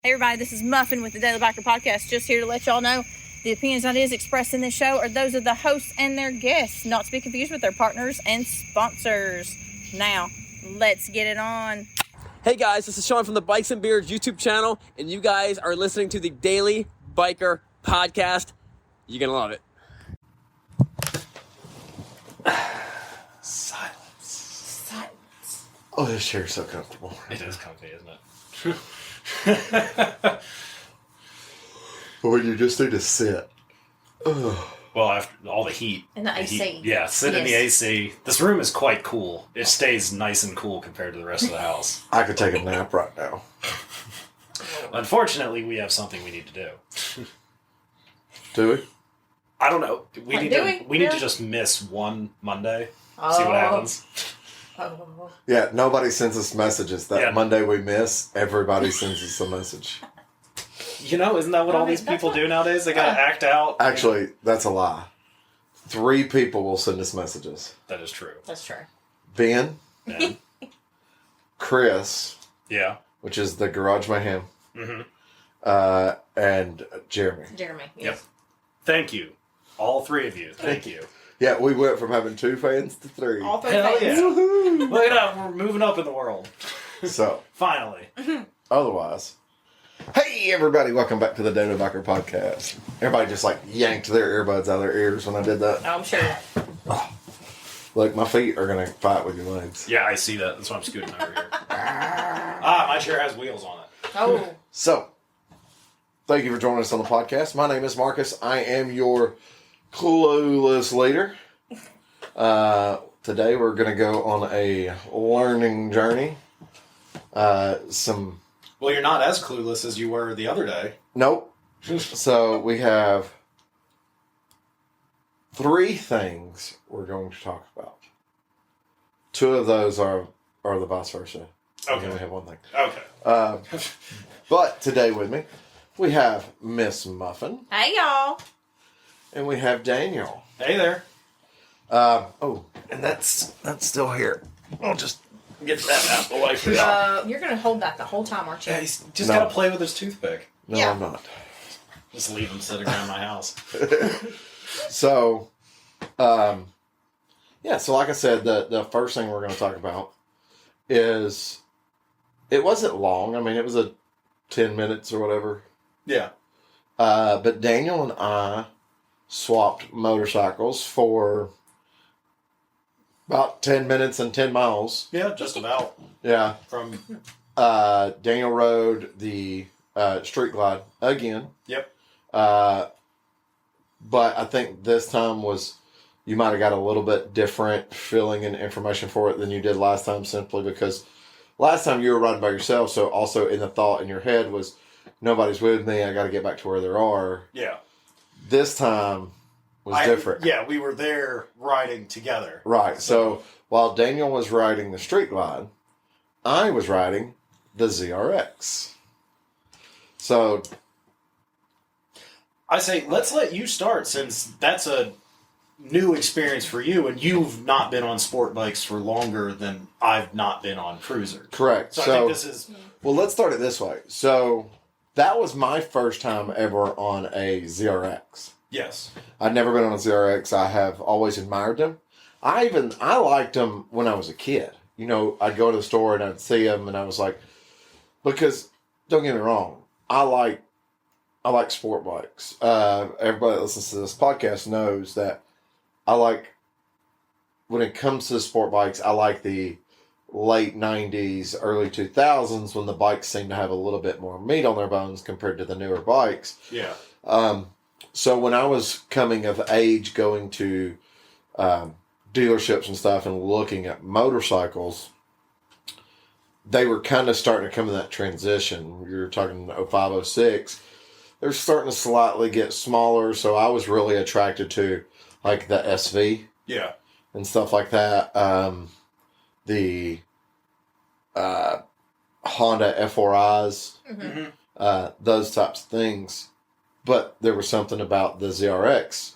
Hey everybody, this is Muffin with the Daily Biker Podcast. Just here to let y'all know the opinions and ideas expressed in this show are those of the hosts and their guests, not to be confused with their partners and sponsors. Now, let's get it on. Hey guys, this is Sean from the Bikes and Beards YouTube channel, and you guys are listening to the Daily Biker Podcast. You're gonna love it. Silence. Oh, this chair is so comfortable. It is comfy, isn't it? Or you just need to sit. Ugh. Well, after all the heat. And the AC. Heat, yeah, sit in the AC. This room is quite cool. It stays nice and cool compared to the rest of the house. I could take a nap right now. Unfortunately, we have something we need to do. Do we? I don't know. We What, need do to. we? Need Yeah. to just miss one Monday. See what happens. Oh. Yeah, nobody sends us messages. That Yeah. Monday we miss, everybody sends us a message. You know, isn't that what all these people do nowadays? They gotta act out. Actually, that's a lie. 3 people will send us messages. That is true. That's true. Ben, Yeah. Chris, Yeah. which is the Garage Mayhem, Mm-hmm. and Jeremy. Jeremy. Yep. Thank you, all 3 of you. Thank you. Yeah, we went from having 2 fans to 3. All three Hell fans. yeah. Woohoo! Look at that. We're moving up in the world. So, Finally. otherwise, hey everybody, welcome back to the Daily Biker Podcast. Everybody just like yanked their earbuds out of their ears when I did that. I'm sure. Look, my feet are gonna fight with your legs. Yeah, I see that. That's why I'm scooting over here. My chair has wheels on it. Oh. So, thank you for joining us on the podcast. My name is Marcus. I am your clueless leader. Today we're gonna go on a learning journey. Well, you're not as clueless as you were the other day. Nope. So we have 3 things we're going to talk about. 2 of those are the vice versa. Okay. We only have 1 thing. Okay. But today with me, we have Miss Muffin Hey y'all. and we have Daniel. Hey there. And that's still here. I'll just get that out of the way for y'all. You're gonna hold that the whole time, aren't you? Yeah, he's just No. gotta play with his toothpick. No, Yeah. I'm not. Just leave him sitting around my house. So, so like I said, the first thing we're going to talk about is, it wasn't long. I mean, it was 10 minutes or whatever. Yeah. But Daniel and I swapped motorcycles for about 10 minutes and 10 miles. Yeah, just about. Yeah. From. Daniel rode the Street Glide again. Yep. But I think this time you might have got a little bit different feeling and information for it than you did last time, simply because last time you were riding by yourself, so also in the thought in your head was, nobody's with me, I got to get back to where they are. Yeah. This time was different. Yeah, we were there riding together. Right, so while Daniel was riding the Street Glide, I was riding the ZRX. So I say, let's let you start, since that's a new experience for you, and you've not been on sport bikes for longer than I've not been on cruisers. correct. So I think this is... Well, let's start it this way. So that was my first time ever on a ZRX. Yes. I'd never been on a ZRX. I have always admired them. I liked them when I was a kid. You know, I'd go to the store and I'd see them, and I was like, because don't get me wrong, I like sport bikes. Everybody that listens to this podcast knows that I like, when it comes to sport bikes, I like the late 90s, early 2000s, when the bikes seem to have a little bit more meat on their bones compared to the newer bikes. Yeah. So when I was coming of age, going to dealerships and stuff and looking at motorcycles, they were kind of starting to come in that transition. You're talking 05, 06. They're starting to slightly get smaller, so I was really attracted to like the SV. Yeah. And stuff like that. The Honda F4Is, those types of things. But there was something about the ZRX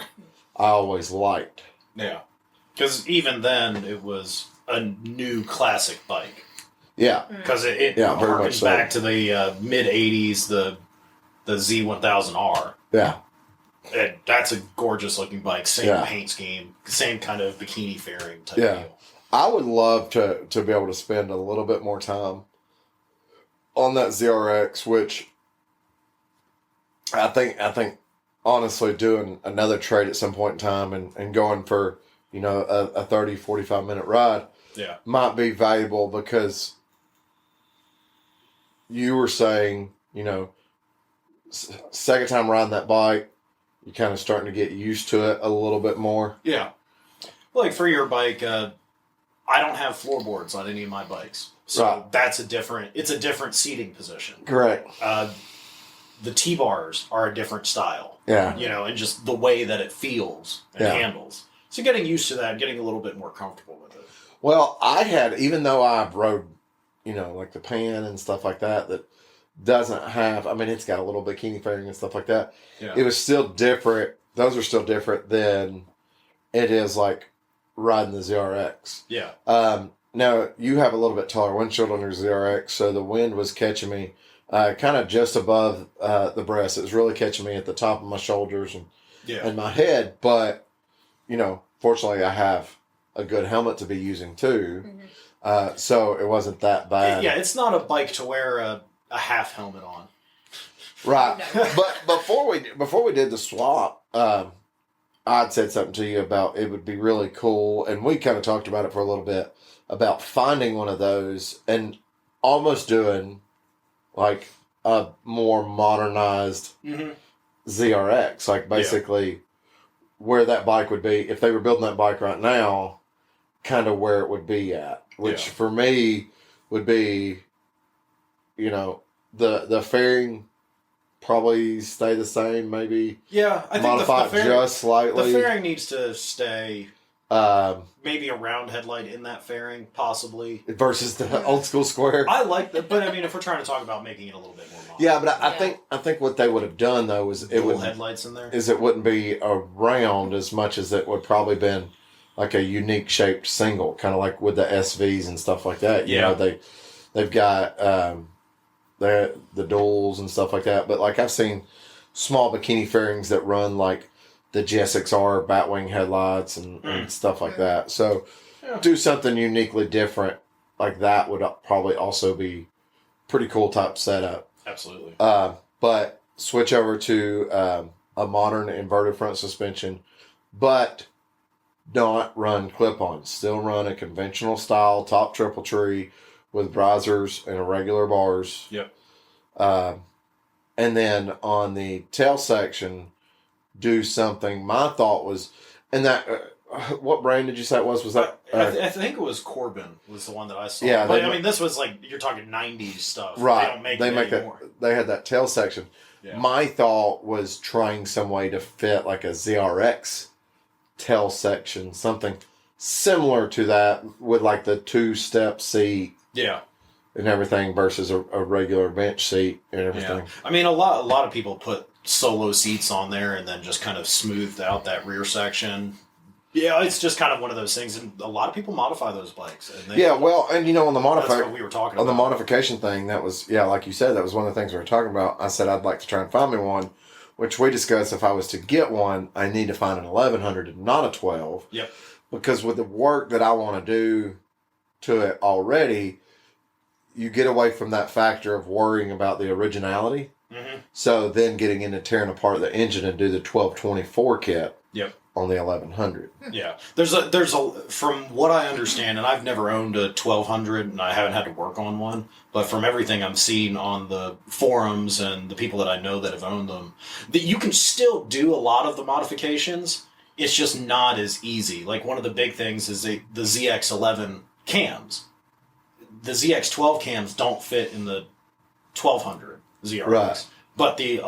I always liked. Yeah. Because even then, it was a new classic bike. Yeah. Because it Yeah, very much harkens so. back to the mid 80s, the Z1000R. Yeah. And that's a gorgeous looking bike. Same Yeah. paint scheme, same kind of bikini fairing type Yeah. deal. I would love to be able to spend a little bit more time on that ZRX, which I think honestly doing another trade at some point in time and going for, a 30, 45 minute ride Yeah. might be valuable, because you were saying, second time riding that bike, you're kind of starting to get used to it a little bit more. Yeah. Like for your bike, I don't have floorboards on any of my bikes. So Right. it's a different seating position. Correct. The T-bars are a different style. Yeah. And just the way that it feels and handles. So getting used to that, getting a little bit more comfortable with it. Well, even though I've rode, like the Pan and stuff like that doesn't have, it's got a little bikini fairing and stuff like that. Yeah. It was still different. Those are still different than it is like riding the ZRX. Yeah. Now, you have a little bit taller windshield on your ZRX, so the wind was catching me kind of just above the breast. It was really catching me at the top of my shoulders and my head. But, fortunately, I have a good helmet to be using too. Mm-hmm. So it wasn't that bad. Yeah, it's not a bike to wear a half helmet on. Right. No. But before we did the swap, I'd said something to you about it would be really cool, and we kind of talked about it for a little bit, about finding one of those and almost doing like a more modernized ZRX, like basically where that bike would be if they were building that bike right now, kind of where it would be at, which for me would be, the fairing probably stay the same, maybe. Yeah, I think modify the fairing, just slightly. The fairing needs to stay. Maybe a round headlight in that fairing, possibly. Versus the old school square. I like that, but if we're trying to talk about making it a little bit more modern. Yeah, but I think what they would have done though is Dual headlights in there. It wouldn't be a round as much as it would probably been like a unique shaped single, kind of like with the SVs and stuff like that. They've got the duals and stuff like that. But like I've seen small bikini fairings that run like the GSXR Batwing headlights and stuff like that. So do something uniquely different like that would probably also be pretty cool type setup. Absolutely. But switch over to a modern inverted front suspension, but not run clip-ons. Still run a conventional style top triple tree with risers and irregular bars. Yep. And then on the tail section, do something. My thought was, and that what brand did you say it was? Was that? I think it was Corbin was the one that I saw. Yeah, but this was like you're talking '90s stuff. Right. They don't make it anymore. They had that tail section. Yeah. My thought was trying some way to fit like a ZRX tail section, something similar to that with like the 2-step seat. Yeah. And everything versus a regular bench seat and everything. Yeah. A lot of people put solo seats on there and then just kind of smoothed out that rear section. Yeah, it's just kind of one of those things, and a lot of people modify those bikes. And on the that's what we were talking on about. the modification thing, that was like you said, that was one of the things we were talking about. I said I'd like to try and find me one, which we discussed. If I was to get one, I need to find an 1100 and not a 12. Yep. Because with the work that I want to do to it already, you get away from that factor of worrying about the originality. Mm-hmm. So then getting into tearing apart the engine and do the 1224 kit. Yep. On the 1100. Yeah. There's a from what I understand, and I've never owned a 1200 and I haven't had to work on one, but from everything I'm seeing on the forums and the people that I know that have owned them, that you can still do a lot of the modifications. It's just not as easy. Like one of the big things is the ZX11 cams. The ZX12 cams don't fit in the 1200 ZRX. Right. But the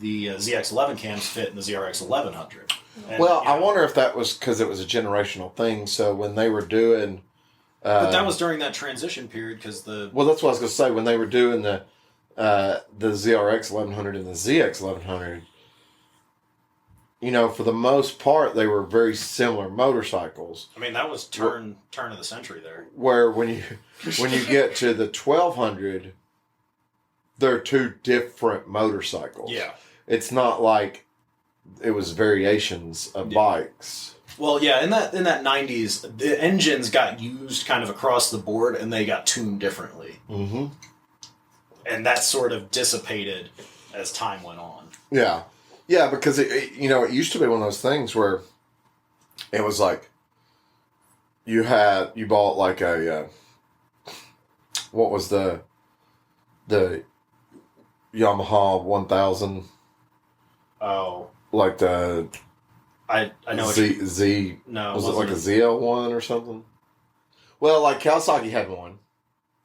ZX11 cams fit in the ZRX 1100. And, I wonder if that was because it was a generational thing. So when they were doing, but that was during that transition period because that's what I was going to say. When they were doing the ZRX 1100 and the ZX 1100, for the most part, they were very similar motorcycles. I mean, that was turn of the century there. Where when you get to the 1200, they're two different motorcycles. Yeah. It's not like it was variations of bikes. Well, yeah, in that 90s, the engines got used kind of across the board, and they got tuned differently. Mm-hmm. And that sort of dissipated as time went on. Yeah. Yeah, because it used to be one of those things where it was like you bought like a what was the Yamaha 1000? Oh, like the I know Z. No, was it like a ZL1 or something? Well, like Kawasaki had one.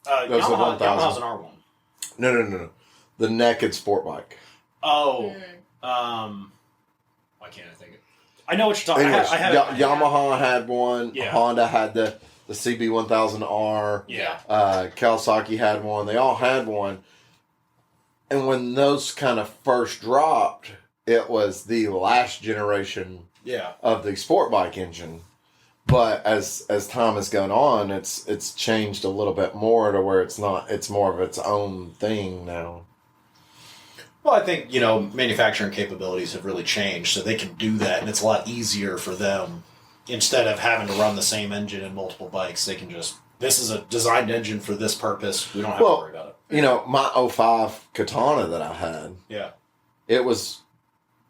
Yamaha's an R1. No. The naked sport bike. Oh, why can't I think of? I know what you're talking about. Yamaha had one. Yeah. Honda had the CB1000R. Yeah. Kawasaki had one. They all had one. And when those kind of first dropped, it was the last generation of the sport bike engine. But as time has gone on, it's changed a little bit more to where it's more of its own thing now. Well, I think, manufacturing capabilities have really changed, so they can do that, and it's a lot easier for them. Instead of having to run the same engine in multiple bikes, they can just, this is a designed engine for this purpose. We don't have to worry about it. My 05 Katana that I had, it was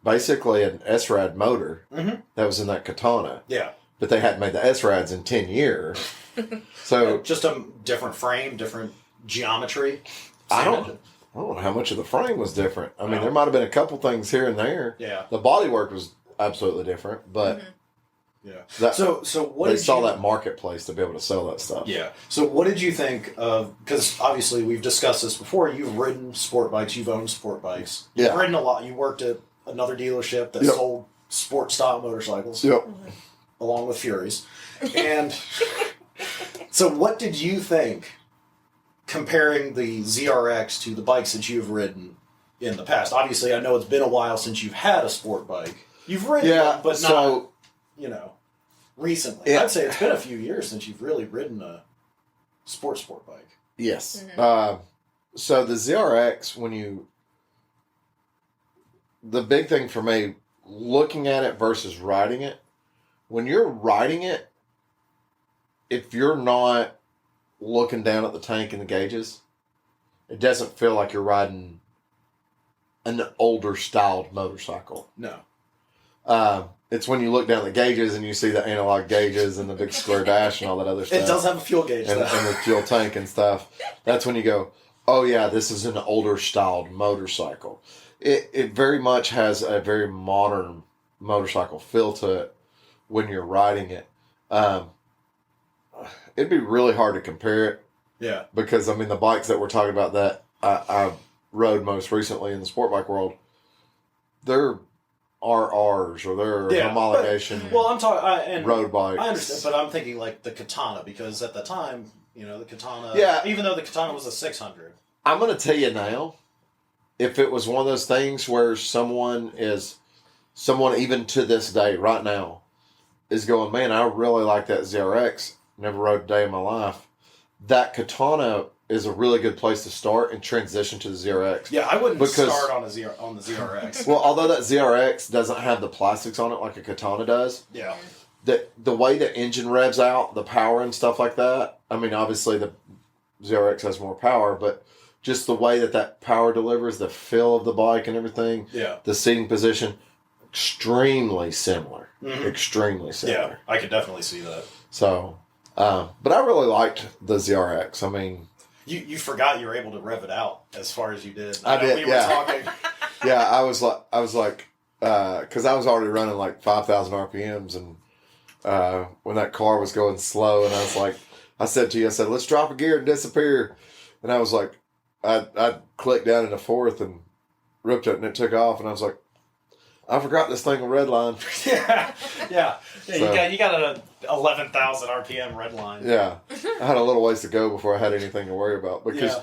basically an S-Rad motor that was in that Katana. Yeah. But they hadn't made the S-Rads in 10 years. So just a different frame, different geometry. I don't know how much of the frame was different. I mean, there might have been a couple things here and there. Yeah. The bodywork was absolutely different, but so what they did saw that marketplace to be able to sell that stuff. Yeah. So what did you think of? Because obviously we've discussed this before. You've ridden sport bikes. You've owned sport bikes. You've ridden a lot. You worked at another dealership that sold sport style motorcycles. Yep. Along with Furies. And so what did you think comparing the ZRX to the bikes that you've ridden in the past? Obviously, I know it's been a while since you've had a sport bike. You've ridden one, but not, recently. Yeah. I'd say it's been a few years since you've really ridden a sport bike. Yes. Mm-hmm. So the ZRX, the big thing for me, looking at it versus riding it, when you're riding it, if you're not looking down at the tank and the gauges, it doesn't feel like you're riding an older styled motorcycle. No. It's when you look down the gauges and you see the analog gauges and the big square dash and all that other stuff. It does have a fuel gauge, and the fuel tank and stuff. That's when you go, oh yeah, this is an older styled motorcycle. It very much has a very modern motorcycle feel to it when you're riding it. It'd be really hard to compare it. Yeah. Because, the bikes that we're talking about that I rode most recently in the sport bike world, they're RRs or they're homologation I'm talking road bikes. I understand, but I'm thinking like the Katana, because at the time, the Katana, even though the Katana was a 600. I'm going to tell you now, if it was one of those things where someone even to this day, right now, is going, man, I really like that ZRX. Never rode a day in my life. That Katana is a really good place to start and transition to the ZRX. Yeah, I wouldn't start on the ZRX. Well, although that ZRX doesn't have the plastics on it like a Katana does. Yeah. The way the engine revs out, the power and stuff like that. Obviously the ZRX has more power, but just the way that power delivers, the feel of the bike and everything. Yeah. The seating position, extremely similar. Mm-hmm. Extremely similar. Yeah, I could definitely see that. So, but I really liked the ZRX. You forgot you were able to rev it out as far as you did. I did. We were talking. Yeah, I was like, because I was already running like 5,000 RPMs, and when that car was going slow, and I said to you, let's drop a gear and disappear, and I was like, I clicked down in a fourth and ripped it, and it took off, and I was like, I forgot this thing on redline. yeah. So, you got an 11,000 RPM redline. Yeah, I had a little ways to go before I had anything to worry about, because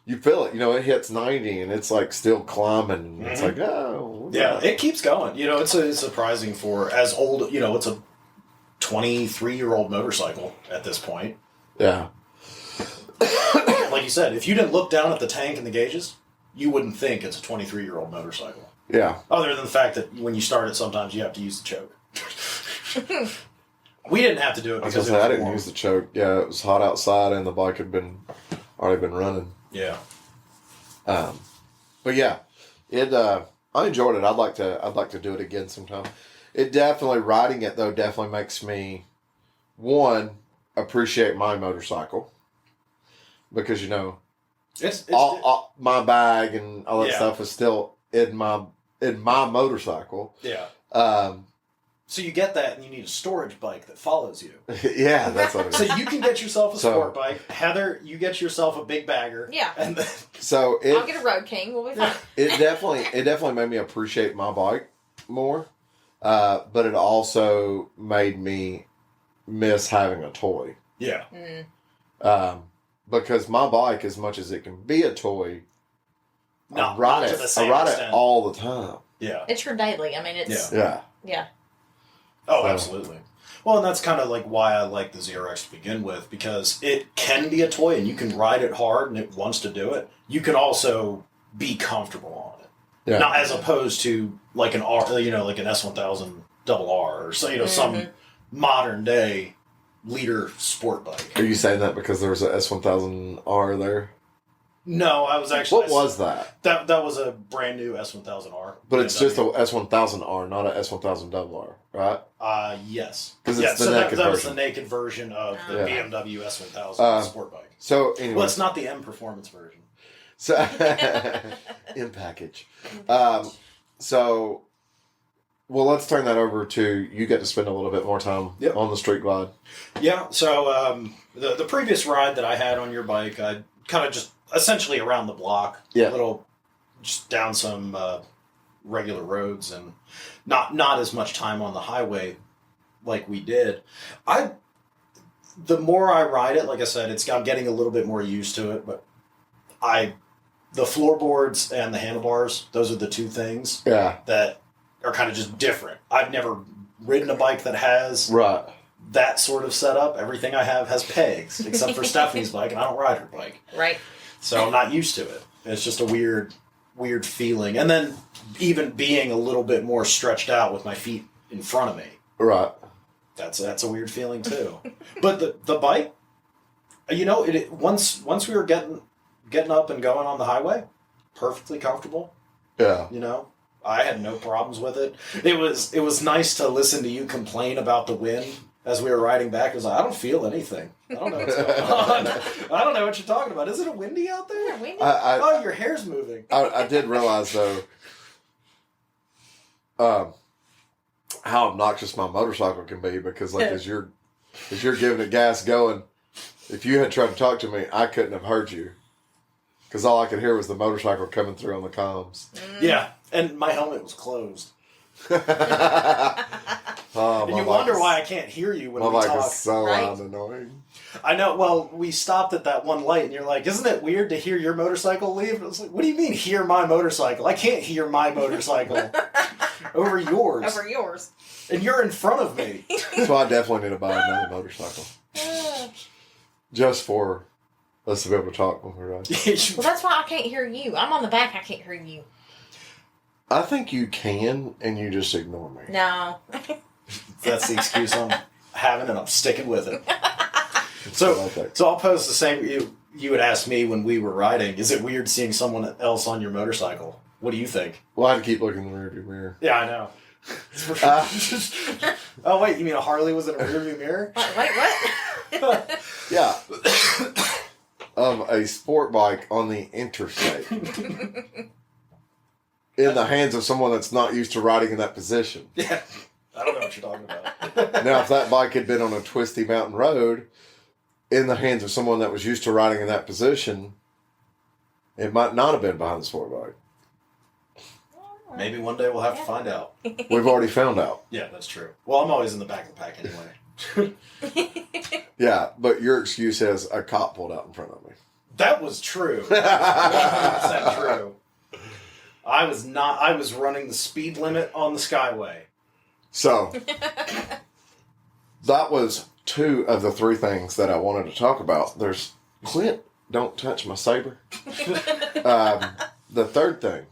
you feel it. It hits 90 and it's like still climbing. Mm-hmm. It's like, oh. Yeah, it keeps going. It's surprising for as old, it's a 23-year-old motorcycle at this point. Yeah. Like you said, if you didn't look down at the tank and the gauges, you wouldn't think it's a 23-year-old motorcycle. Yeah. Other than the fact that when you start it, sometimes you have to use the choke. We didn't have to do it because I didn't use the choke. Yeah, it was hot outside and the bike had already been running. Yeah. But yeah, I enjoyed it. I'd like to do it again sometime. It definitely, riding it though, definitely makes me, one, appreciate my motorcycle. Because, It's all my bag and all that Yeah. stuff is still in my motorcycle. Yeah. Um, So you get that, and you need a storage bike that follows you. yeah, that's what it So is. you can get yourself a So- sport bike. Heather, you get yourself a big bagger. Yeah. And then, So I'll get a Road King. We'll be fine. it definitely made me appreciate my bike more. But it also made me miss having a toy. yeah. Because my bike, as much as it can be a toy, Not I ride to it. the same I ride extent. it all the time. Yeah. It's your daily. I mean, it's Yeah. Oh, So- absolutely. Well, and that's kind of like why I like the ZRX to begin with, because it can be a toy and you can ride it hard and it wants to do it. You can also be comfortable on it. Yeah. Not as opposed to like an R, like an S1000 double R or so, some modern day leader sport bike. Are you saying that because there was a S1000R there? No, I was actually. What was that? That was a brand new S1000R. But it's just a S1000R, not a S1000RR, right? Yes. 'Cause it's the so naked that was the version. naked version of the Yeah. BMW S1000 sport bike. So anyway, Well, it's not the M Performance version. so in package. So, well, let's turn that over to you. Get to spend a little bit more time Yep. on the street glide. Yeah, so the previous ride that I had on your bike, I kind of just essentially around the block, Yeah. just down some regular roads, and not as much time on the highway like we did. The more I ride it, like I said, I'm getting a little bit more used to it, but the floorboards and the handlebars, those are the two things Yeah. that are kind of just different. I've never ridden a bike that has Right. that sort of setup. Everything I have has pegs, except for Stephanie's bike, and I don't ride her bike. Right. So I'm not used to it. It's just a weird feeling. And then even being a little bit more stretched out with my feet in front of me, Right. that's a weird feeling too. But the bike, once we were getting up and going on the highway, perfectly comfortable. Yeah. I had no problems with it. It was nice to listen to you complain about the wind as we were riding back. It was like, I don't feel anything. I don't know what's going on. I don't know what you're talking about. Is it windy out there? Yeah, windy. Oh, your hair's moving. I did realize though, how obnoxious my motorcycle can be because like as you're giving it gas going, if you had tried to talk to me, I couldn't have heard you because all I could hear was the motorcycle coming through on the comms. Yeah, and my helmet was closed. Oh, And you wonder why I can't hear you when my we bike talk. is so Right. loud and annoying. I know. Well, we stopped at that one light, and you're like, "Isn't it weird to hear your motorcycle leave?" And I was like, "What do you mean, hear my motorcycle? I can't hear my motorcycle over yours, Over yours. and you're in front of me." So I definitely need to buy another motorcycle just for us to be able to talk when we're riding. Well, that's why I can't hear you. I'm on the back. I can't hear you. I think you can, and you just ignore me. No. That's the excuse I'm having, and I'm sticking with it. So Okay. I'll pose the same. You had asked me when we were riding, is it weird seeing someone else on your motorcycle? What do you think? Well, I had to keep looking in the rearview mirror. Yeah, I know. Oh, wait, you mean a Harley was in a rearview mirror? Wait, what? Yeah. Of a sport bike on the interstate. In the hands of someone that's not used to riding in that position. Yeah. I don't know what you're talking about. Now, if that bike had been on a twisty mountain road, in the hands of someone that was used to riding in that position, it might not have been behind the sport bike. Maybe one day we'll have to find out. We've already found out. Yeah, that's true. Well, I'm always in the back of the pack anyway. Yeah, but your excuse is a cop pulled out in front of me. That was true. 100% true. I was running the speed limit on the Skyway. So, that was 2 of the 3 things that I wanted to talk about. There's Clint, don't touch my saber. The third thing,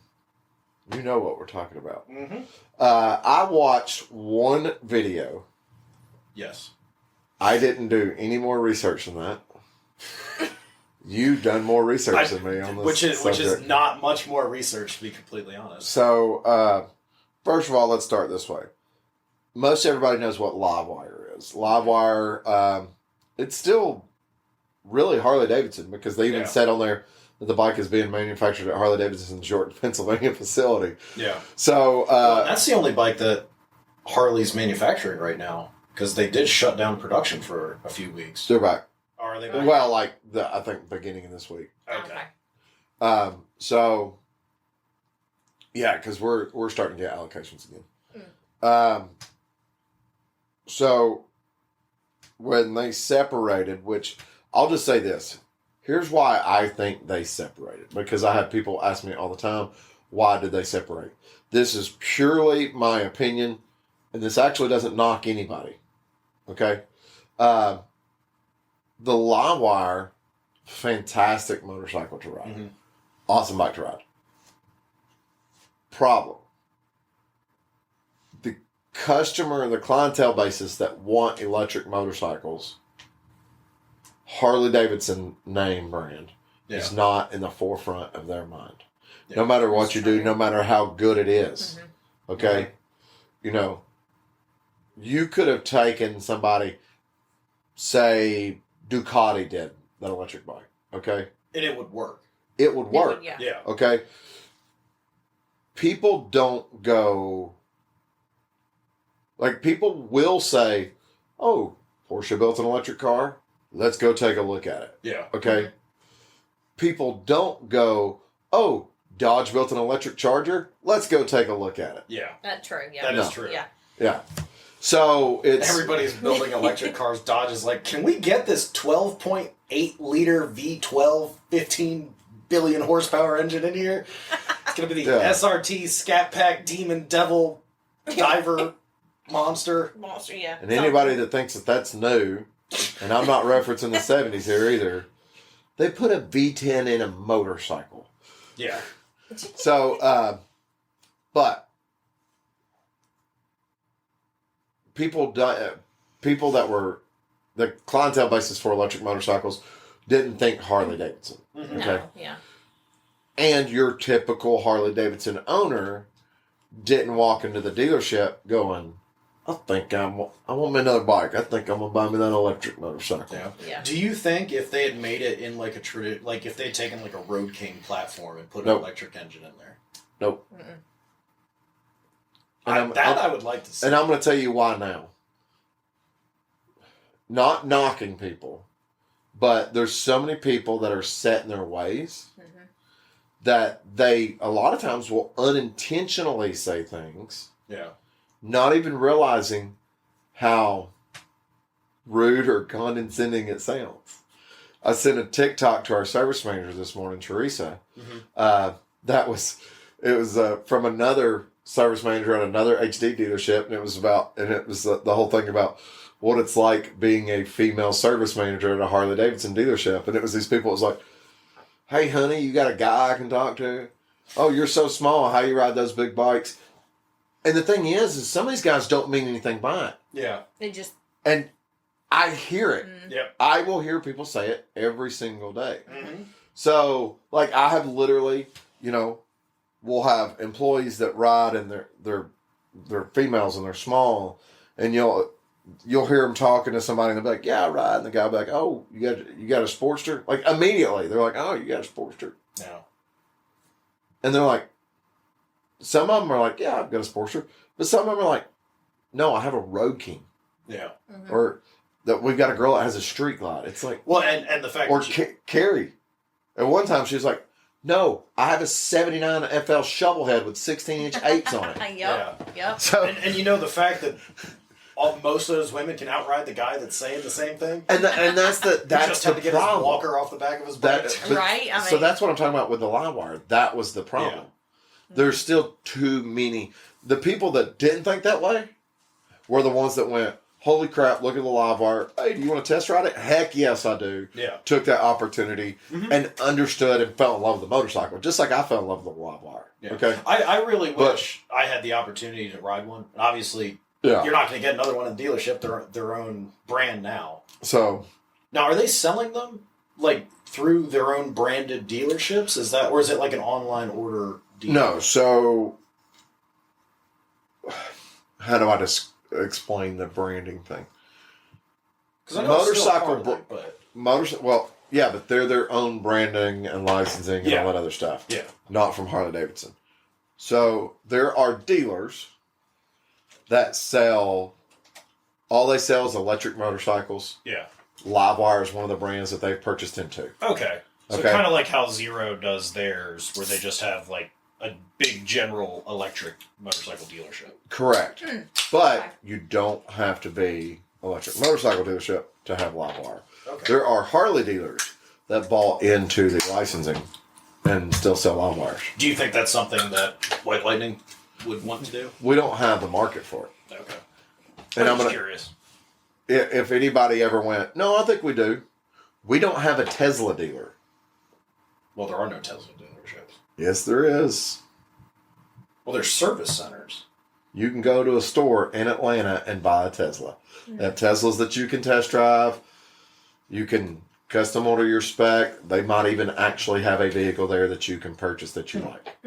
you know what we're talking about. Mm-hmm. I watched one video. Yes. I didn't do any more research than that. You've done more research than me on this which is subject. not much more research, to be completely honest. So, first of all, let's start this way. Most everybody knows what Livewire is. Livewire, it's still really Harley Davidson because they even said on there that the bike is being manufactured at Harley Davidson's Jordan, Pennsylvania facility. Yeah. So that's the only bike that Harley's manufacturing right now because they did shut down production for a few weeks. they're back. Are they back? Well, I think beginning of this week. Okay. So yeah, because we're starting to get allocations again. So when they separated, which I'll just say this. Here's why I think they separated. Because I have people ask me all the time, why did they separate? This is purely my opinion, and this actually doesn't knock anybody. Okay? The Livewire, fantastic motorcycle to ride. Mm-hmm. Awesome bike to ride. Problem. The customer, the clientele basis that want electric motorcycles, Harley Davidson name brand is not in the forefront of their mind. Yeah. No matter what you do, no matter how good it is. Mm-hmm. Okay? Mm-hmm. You know, you could have taken somebody, say, Ducati did that electric bike. Okay? And it would work. It would work. Yeah. Okay? People don't go... Like, people will say, oh, Porsche built an electric car. Let's go take a look at it. Yeah. Okay? Mm-hmm. People don't go, oh, Dodge built an electric Charger. Let's go take a look at it. Yeah. That's true. Yeah. That is true. Yeah. Yeah. So it's... Everybody's building electric cars. Dodge is like, can we get this 12.8 liter V12 15 billion horsepower engine in here? It's going to be the SRT Scat Pack Demon Devil Diver Monster. Monster, yeah. And anybody that thinks that that's new, and I'm not referencing the 70s here either, they put a V10 in a motorcycle. Yeah. So, but people that were the clientele basis for electric motorcycles didn't think Harley Davidson. Mm-hmm. Okay. No, yeah. And your typical Harley Davidson owner didn't walk into the dealership going, I want me another bike. I think I'm going to buy me that electric motorcycle. Yeah. Do you think if they had made it in like a like if they'd taken like a Road King platform and put an electric engine in there? Nope. I would like to see. And I'm going to tell you why now. Not knocking people, but there's so many people that are set in their ways that they a lot of times will unintentionally say things. Yeah. Not even realizing how rude or condescending it sounds. I sent a TikTok to our service manager this morning, Teresa. Mm-hmm. It was from another service manager at another HD dealership, and it was the whole thing about what it's like being a female service manager at a Harley Davidson dealership. And it was these people. It was like, "Hey, honey, you got a guy I can talk to? Oh, you're so small. How you ride those big bikes?" And the thing is some of these guys don't mean anything by it. Yeah. They just... And I hear it. Yep. I will hear people say it every single day. Mm-hmm. So, like, I have literally, we'll have employees that ride and they're females and they're small. And you'll hear them talking to somebody and they'll be like, yeah, I ride. And the guy will be like, oh, you got a Sportster? Like, immediately. They're like, oh, you got a Sportster? No. And they're like, some of them are like, yeah, I've got a Sportster. But some of them are like, no, I have a Road King. Yeah. Mm-hmm. Or that we've got a girl that has a Street Glide. It's like... Well, and the fact or that Carrie. At one time, she was like, no, I have a 79 FL Shovelhead with 16-inch 8s on it. Yep. So, and the fact that most of those women can outride the guy that's saying the same thing. And that's He that's just the had to get his problem. walker off the back of his bike. Right? I So mean- that's what I'm talking about with the live wire. That was the problem. There's still too many. The people that didn't think that way were the ones that went, holy crap, look at the live wire. Hey, do you want to test ride it? Heck yes, I do. Yeah. Took that opportunity and understood and fell in love with the motorcycle, just like I fell in love with the live wire. Yeah. Okay? I really wish I had the opportunity to ride one. And obviously, Yeah. you're not going to get another one in the dealership. They're their own brand now. So, Now, are they selling them like through their own branded dealerships? Is that, or is it like an online order deal? no. So, how do I just explain the branding thing? Because I know it's still Motorcycle Harley, but Well, yeah, but they're their own branding and licensing and Yeah. all that other stuff. yeah, Not from Harley Davidson. So there are dealers that sell. All they sell is electric motorcycles. yeah. Livewire is one of the brands that they've purchased into. Okay. So Okay. kind of like how Zero does theirs, where they just have like a big general electric motorcycle dealership. Correct. But you don't have to be electric motorcycle dealership to have Livewire. Okay. There are Harley dealers that bought into the licensing and still sell Livewires. Do you think that's something that White Lightning would want to do? We don't have the market for it. Okay. And I'm I'm just gonna, curious. if anybody ever went, no, I think we do. We don't have a Tesla dealer. Well, there are no Tesla dealerships. Yes, there is. Well, there's service centers. You can go to a store in Atlanta and buy a Tesla. They have Teslas that you can test drive. You can custom order your spec. They might even actually have a vehicle there that you can purchase that you like.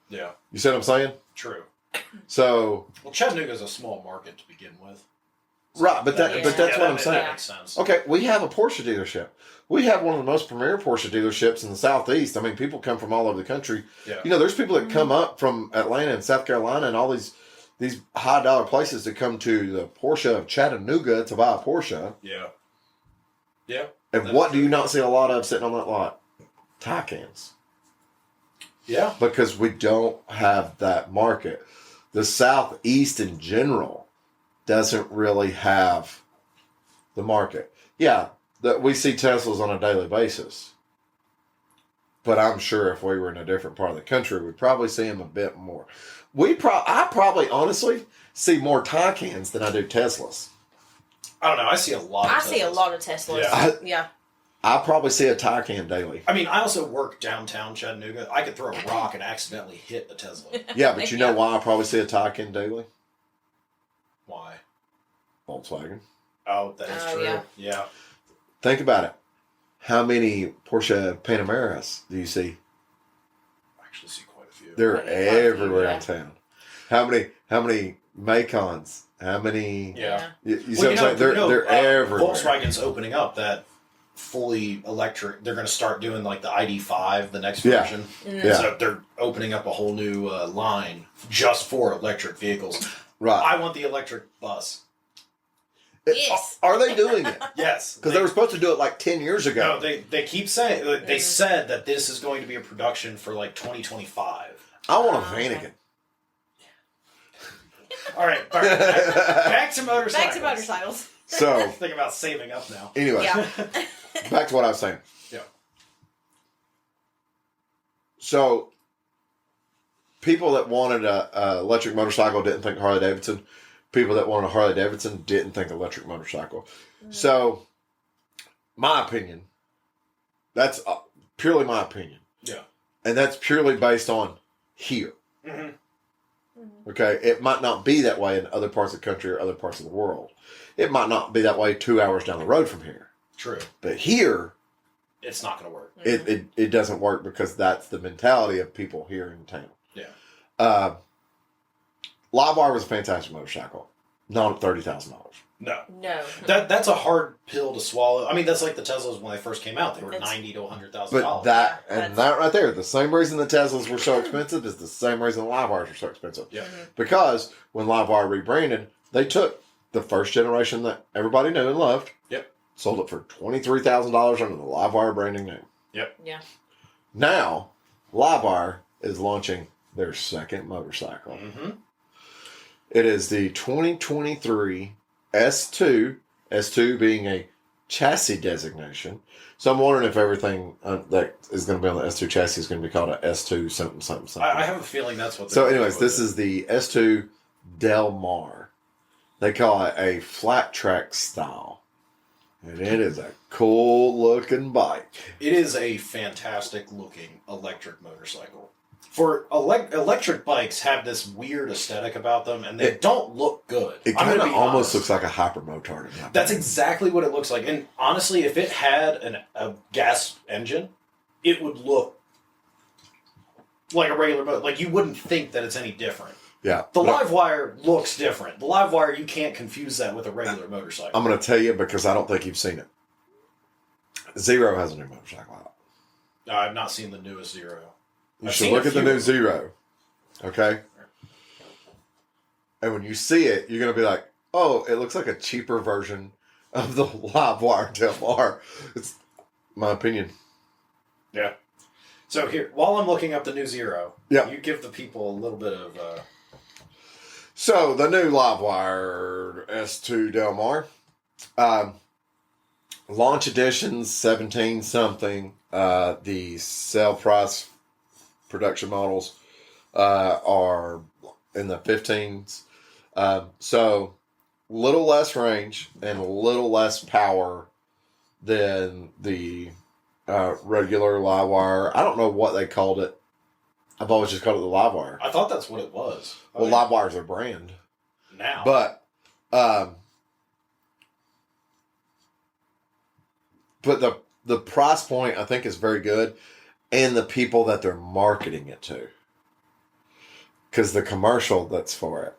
Yeah, You see what I'm saying? true. So, Well, Chattanooga's a small market to begin with. right, but that's what I'm That saying. makes sense. Okay, we have a Porsche dealership. We have one of the most premier Porsche dealerships in the Southeast. I mean, people come from all over the country. Yeah. You know, there's people that come up from Atlanta and South Carolina and all these high dollar places to come to the Porsche of Chattanooga to buy a Porsche. Yeah. Yeah. And That's what do true. you not see a lot of sitting on that lot? Taycans. Yeah. Because we don't have that market. The Southeast in general doesn't really have the market. Yeah, that we see Teslas on a daily basis. But I'm sure if we were in a different part of the country, we'd probably see them a bit more. I probably honestly see more Taycans than I do Teslas. I don't know. I see a lot. I of see a Teslas. lot of Teslas. Yeah. Yeah. I probably see a Taycan daily. I mean, I also work downtown Chattanooga. I could throw a rock and accidentally hit a Tesla. Yeah, but you know why I probably see a Taycan daily? Why? Volkswagen. Oh, that is Oh, true. yeah. Yeah. Think about it. How many Porsche Panameras do you see? I actually see quite a few. They're Quite a few, everywhere yeah. in town. How many Macons? How many? Yeah. You see what I'm saying? They're everywhere. Volkswagen's opening up that fully electric. They're going to start doing like the ID5, the next Yeah. version. Yeah. So they're opening up a whole new line just for electric vehicles. Right. I want the electric bus. Yes. Are they doing it? Yes. Because they were supposed to do it like 10 years ago. No, they keep saying, they said that this is going to be a production for like 2025. I want a Oh, Vanagon. okay. All right, back to motorcycles. Back to motorcycles. So, Think about saving up now. anyway, Yeah. back to what I was saying. Yeah. So, people that wanted a electric motorcycle didn't think Harley Davidson. People that wanted a Harley Davidson didn't think electric motorcycle. So, my opinion, that's purely my opinion. Yeah. And that's purely based on here. Mm-hmm. Okay? It might not be that way in other parts of the country or other parts of the world. It might not be that way 2 hours down the road from here. True. But here, It's not going to work. it doesn't work because that's the mentality of people here in town. Yeah. Livewire was a fantastic motorcycle. Not at $30,000. No. No. That's a hard pill to swallow. I mean, that's like the Teslas when they first came out. They were It's- $90,000 to $100,000. But that Yeah, and that right there, the same reason the Teslas were so expensive is the same reason the Livewires were so expensive. Yeah. Because when Livewire rebranded, they took the first generation that everybody knew and loved. Yep. Sold it for $23,000 under the Livewire branding name. Yep. Yeah. Now, Livewire is launching their second motorcycle. Mm-hmm. It is the 2023 S2, S2 being a chassis designation. So I'm wondering if everything that is going to be on the S2 chassis is going to be called a S2 something, something, something. I have a feeling that's what. So, anyways, this is the S2 Del Mar. They call it a flat track style. And it is a cool looking bike. It is a fantastic looking electric motorcycle. For electric bikes have this weird aesthetic about them, and they don't look good. It kind of almost looks like a hypermotard. That's exactly what it looks like. And honestly, if it had a gas engine, it would look like a regular motor. Like, you wouldn't think that it's any different. Yeah. The Livewire looks different. The Livewire, you can't confuse that with a regular motorcycle. I'm going to tell you because I don't think you've seen it. Zero has a new motorcycle out. I've not seen the newest Zero. You should look at the new Zero. Okay? And when you see it, you're going to be like, oh, it looks like a cheaper version of the Livewire Del Mar. It's my opinion. Yeah. So here, while I'm looking up the new Zero, yeah, you give the people a little bit of... So, the new Livewire S2 Del Mar. Launch editions, 17 something. The sale price production models are in the 15s. So, little less range and a little less power than the regular Livewire. I don't know what they called it. I've always just called it the Livewire. I thought that's what it was. Well, Livewire's their brand. Now. But the price point, I think, is very good. And the people that they're marketing it to. Because the commercial that's for it.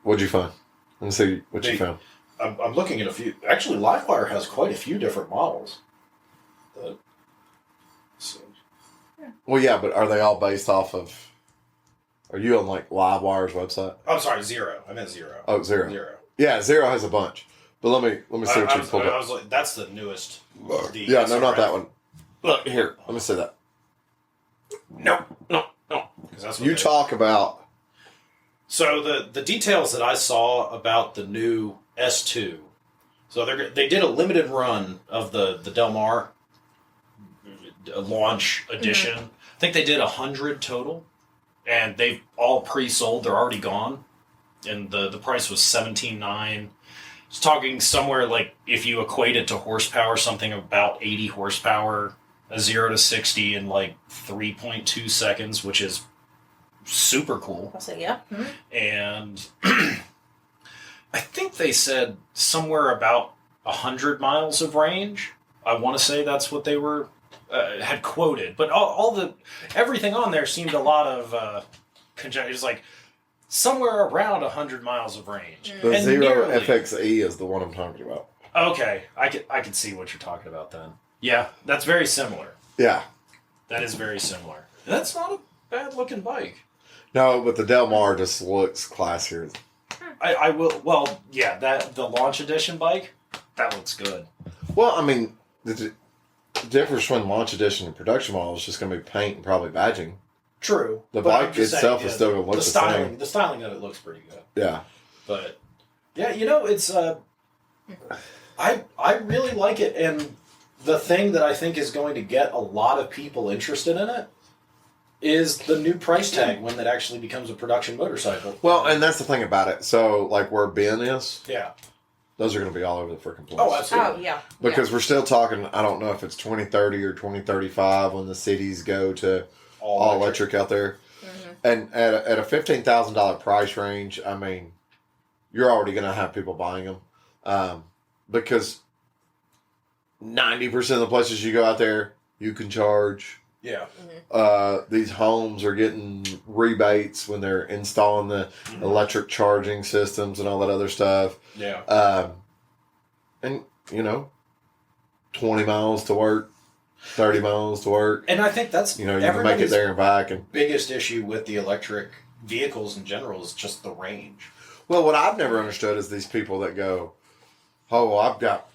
What'd you find? Let me see what you found. I'm looking at a few. Actually, Livewire has quite a few different models. Well, yeah, but are they all based off of... Are you on, like, Livewire's website? I'm sorry, Zero. I meant Zero. Oh, Zero. Zero. Yeah, Zero has a bunch. But let me see what you pulled up. I was like, that's the newest. Yeah, no, not that one. Look, here. Let me see that. No. You talk about... So the details that I saw about the new S2, so they did a limited run of the Del Mar launch edition. Mm-hmm. I think they did 100 total, and they've all pre-sold. They're already gone, and the price was $17,900. It's talking somewhere like, if you equate it to horsepower, something about 80 horsepower, a 0 to 60 in like 3.2 seconds, which is super cool. I'll say, yeah. Mm-hmm. And I think they said somewhere about 100 miles of range. I want to say that's what they were had quoted. But everything on there seemed a lot of conjecture. It's like somewhere around 100 miles of range. The and Zero FXE is the one I'm talking about. Okay, I can see what you're talking about then. Yeah, that's very similar. Yeah. That is very similar. That's not a bad looking bike. No, but the Del Mar just looks classier. I will. Well, yeah, the launch edition bike, that looks good. Well, I mean, the difference between launch edition and production model is just going to be paint and probably badging. True. The bike itself is still going to look the same. The styling of it looks pretty good. Yeah. But yeah, it's I really like it, and the thing that I think is going to get a lot of people interested in it is the new price tag when it actually becomes a production motorcycle. Well, and that's the thing about it. So, like where Ben is, yeah, those are going to be all over the freaking place. Oh, absolutely. Oh, yeah. Because we're still talking, I don't know if it's 2030 or 2035 when the cities go to all electric out there. Mm-hmm. And at a $15,000 price range, I mean, you're already going to have people buying them. Because 90% of the places you go out there, you can charge. Yeah. Mm-hmm. These homes are getting rebates when they're installing the electric charging systems and all that other stuff. Yeah. And, 20 miles to work, 30 miles to work. And I think that's... you can make it there and back. And biggest issue with the electric vehicles in general is just the range. Well, what I've never understood is these people that go, oh, well, I've got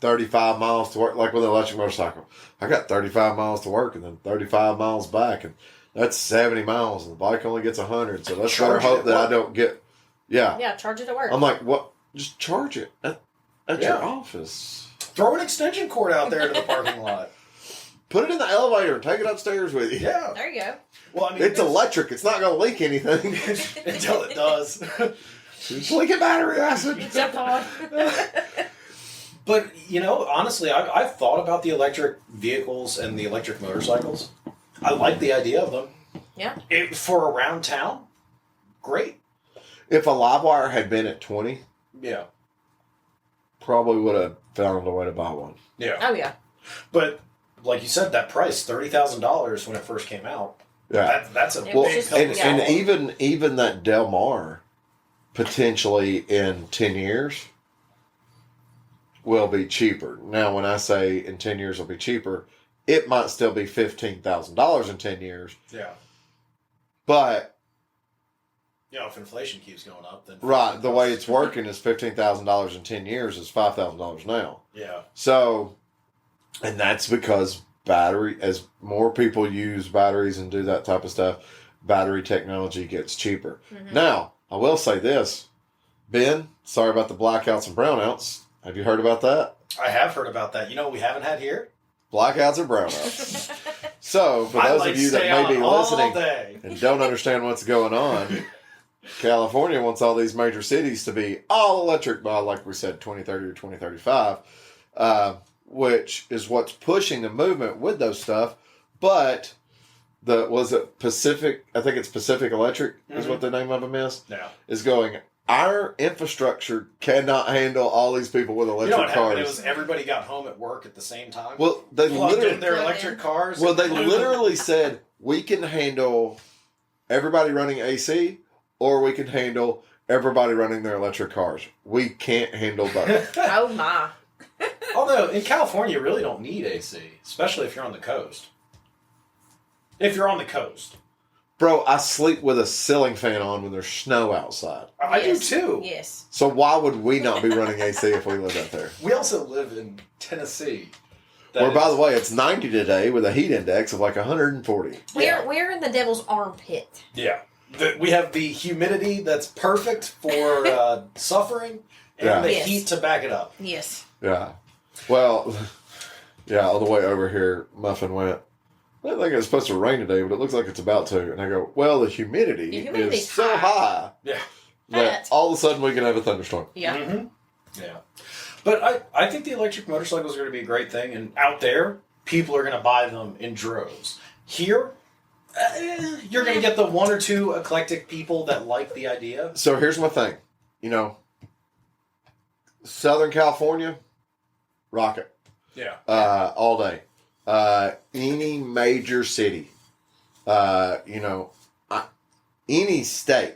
35 miles to work, like with an electric motorcycle. I got 35 miles to work and then 35 miles back, and that's 70 miles, and the bike only gets 100, so let's better hope that I don't get... Yeah. Yeah, charge it at work. I'm like, what? just charge it at Yeah. your office. Throw an extension cord out there to the parking lot. Put it in the elevator and take it upstairs with you. Yeah. There you go. Well, I mean, It's electric. It's not going to leak anything. until it does. It's leaking battery acid. Jump on. But, you know, honestly, I've thought about the electric vehicles and the electric motorcycles. I like the idea of them. Yeah. For around town, great. If a live wire had been at 20, Yeah. probably would have found a way to buy one. Yeah. Oh, yeah. But, like you said, that price, $30,000 when it first came out. Yeah. That's a It Well, was big just- pill to and swallow. even that Del Mar, potentially in 10 years, will be cheaper. Now, when I say in 10 years will be cheaper, it might still be $15,000 in 10 years. Yeah. But, You know, if inflation keeps going up, then... right, the way it's working is $15,000 in 10 years is $5,000 now. Yeah. So, and that's because as more people use batteries and do that type of stuff, battery technology gets cheaper. Mhm. Now, I will say this. Ben, sorry about the blackouts and brownouts. Have you heard about that? I have heard about that. You know what we haven't had here? Blackouts or brownouts. So, for those of you that may be listening Day. and don't understand what's going on, California wants all these major cities to be all electric by, like we said, 2030 or 2035, which is what's pushing the movement with those stuff. But was it Pacific? I think it's Pacific Electric is what the name of them is. Yeah. Is going, our infrastructure cannot handle all these people with You electric know what cars. happened? It was everybody got home at work at the same time. Well, they Plugged literally in their electric cars. Well, they literally said we can handle everybody running AC, or we can handle everybody running their electric cars. We can't handle both. Oh, my. Although, in California, you really don't need AC, especially if you're on the coast. If you're on the coast. Bro, I sleep with a ceiling fan on when there's snow outside. I do Yes. too. Yes. So why would we not be running AC if we lived out there? We also live in Tennessee. That Where, by is- the way, it's 90 today with a heat index of like 140. Yeah. We're in the devil's armpit. Yeah. We have the humidity that's perfect for suffering, and Yeah. the Yes. heat to back it up. Yes. Yeah. Well, yeah, all the way over here, Muffin went, I think it's supposed to rain today, but it looks like it's about to. And I go, well, the humidity The humidity's is so high Yeah. that all of a sudden we can have a thunderstorm. Yeah. Mm-hmm. Yeah. But I think the electric motorcycles are going to be a great thing, and out there, people are going to buy them in droves. Here, you're going to get the one or two eclectic people that like the idea. So here's my thing. You know, Southern California, rock it. Yeah. All day. Any major city, any state,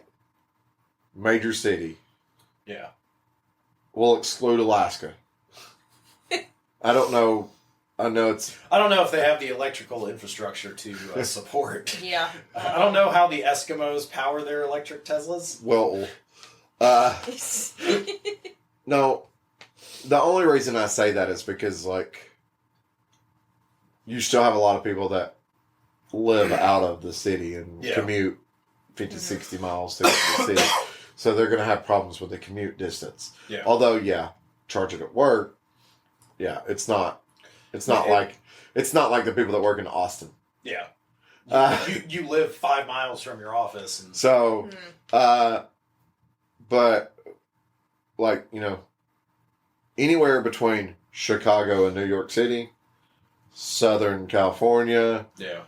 major city, Yeah. will exclude Alaska. I don't know. I know it's I don't know if they have the electrical infrastructure to support. Yeah. I don't know how the Eskimos power their electric Teslas. well. No, the only reason I say that is because like you still have a lot of people that live out of the city and Yeah. commute 50, 60 miles to the city, so they're going to have problems with the commute distance. Yeah. Although, yeah, charge it at work. Yeah, it's not Yeah, like the people that work in Austin. Yeah. Uh, You live 5 miles from your office, and So, but like, anywhere between Chicago and New York City, Southern California, yeah.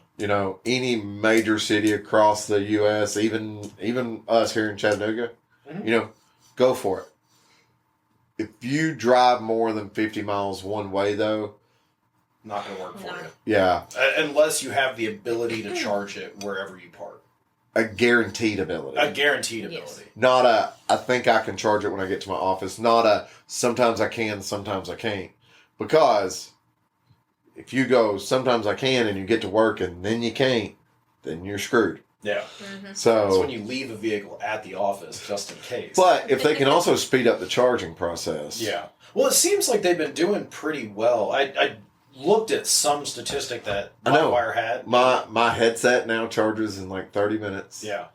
Any major city across the U.S., even us here in Chattanooga, Mhm. Go for it. If you drive more than 50 miles one way, though, Not going to work for No. you. yeah, Unless you have the ability to charge it wherever you park. a guaranteed ability. A guaranteed Yes. ability. Not I think I can charge it when I get to my office. Not sometimes I can, sometimes I can't. Because if you go, sometimes I can, and you get to work and then you can't, then you're screwed. Yeah. Mhm. So, That's when you leave a vehicle at the office just in case. but if they can also speed up the charging process. Yeah. Well, it seems like they've been doing pretty well. I looked at some statistic that I know. Livewire had. My headset now charges in like 30 minutes. Yeah.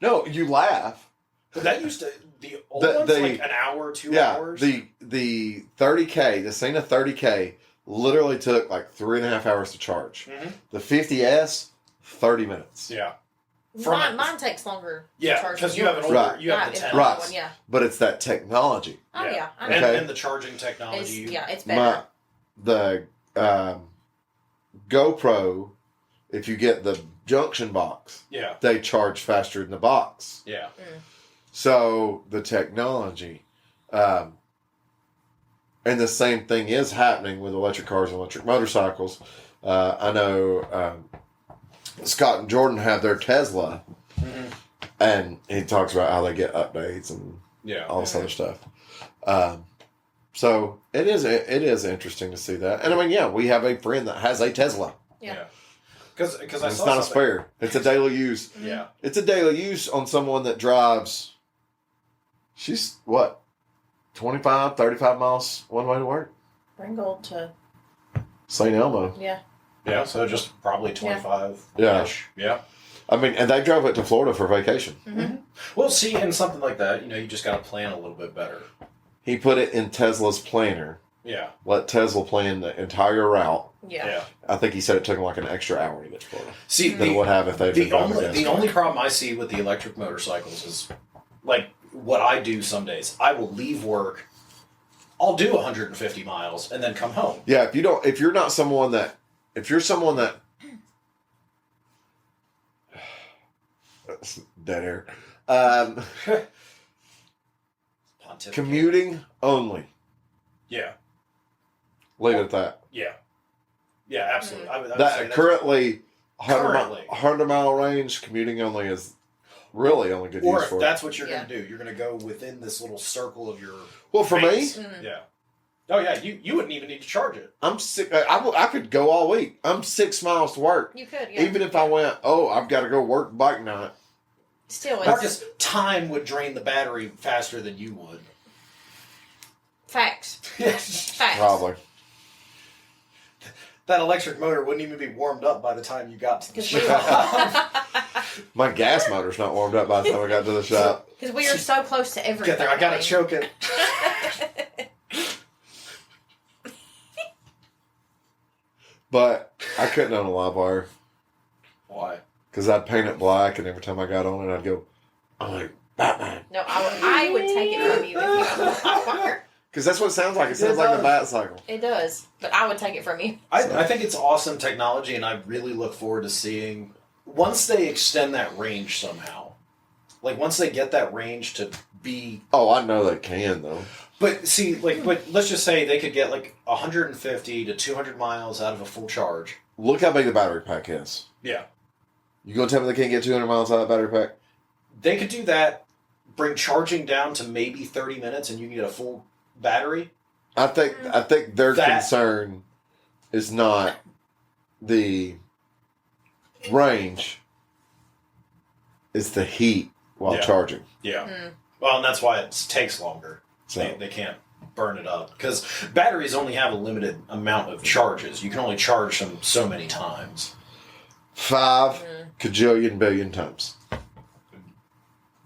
No, you laugh, But that used to the old ones like an hour, 2 hours. The 30K, the Cena 30K, literally took like 3.5 hours to charge. Mm-hmm. The 50S, 30 minutes. Yeah. Mine takes longer. Yeah, because you have an older, you have the 10. Right. One, yeah. But it's that technology. Oh yeah. I And, know. and the charging technology. It's better. The GoPro, if you get the junction box, they charge faster than the box. Yeah. So the technology, and the same thing is happening with electric cars and electric motorcycles. I know Scott and Jordan have their Tesla, and he talks about how they get updates and all this other stuff. So it is interesting to see that. And I mean, we have a friend that has a Tesla. Yeah. Because it's not a spare. It's a daily use. Yeah. It's a daily use on someone that drives. She's what, 25, 35 miles one way to work. Ringgold to St. Elmo. Yeah. Yeah. So just probably 25. Yeah. Yeah. I mean, and they drove it to Florida for vacation. Mm-hmm. Well, see, and something like that, you just got to plan a little bit better. He put it in Tesla's planner. Yeah. Let Tesla plan the entire route. Yeah. I think he said it took him like an extra hour to get to Florida. See, than it would have if they the only problem I see with the electric motorcycles is like what I do some days. I will leave work, I'll do 150 miles and then come home. Yeah, if you're someone that dead air. Commuting only. Yeah. Leave it at that. Yeah. Yeah, absolutely. I would That say currently 100 mile range commuting only is really only good use for. Or if that's what you're going to do, you're going to go within this little circle of your. Well, for base. me, yeah. Oh yeah, you wouldn't even need to charge it. I'm sick. I could go all week. I'm 6 miles to work. You could, yeah. Even if I went, I've got to go work bike night. Still, Marcus, time would drain the battery faster than you would. Facts. Facts. Probably. That electric motor wouldn't even be warmed up by the time you got to the shop. My gas motor's not warmed up by the time I got to the shop. Because we are so close to everything. Get there, I gotta choke it. But I couldn't own a live wire. Why? Because I'd paint it black, and every time I got on it, I'd go, I'm like, Batman. No, I would take it from you if you had a live wire. Because that's what it sounds like. It sounds like a bat cycle. It does. But I would take it from you. I think it's awesome technology, and I really look forward to seeing once they extend that range somehow. Like, once they get that range to be... Oh, I know they can, though. But, see, let's just say they could get, 150 to 200 miles out of a full charge. Look how big the battery pack is. Yeah. You gonna tell me they can't get 200 miles out of the battery pack? They could do that, bring charging down to maybe 30 minutes, and you can get a full battery. I think their concern is not the range, it's the heat while charging. Yeah. Well, and that's why it takes longer. So they can't burn it up. Because batteries only have a limited amount of charges. You can only charge them so many times. 5 cajillion billion times.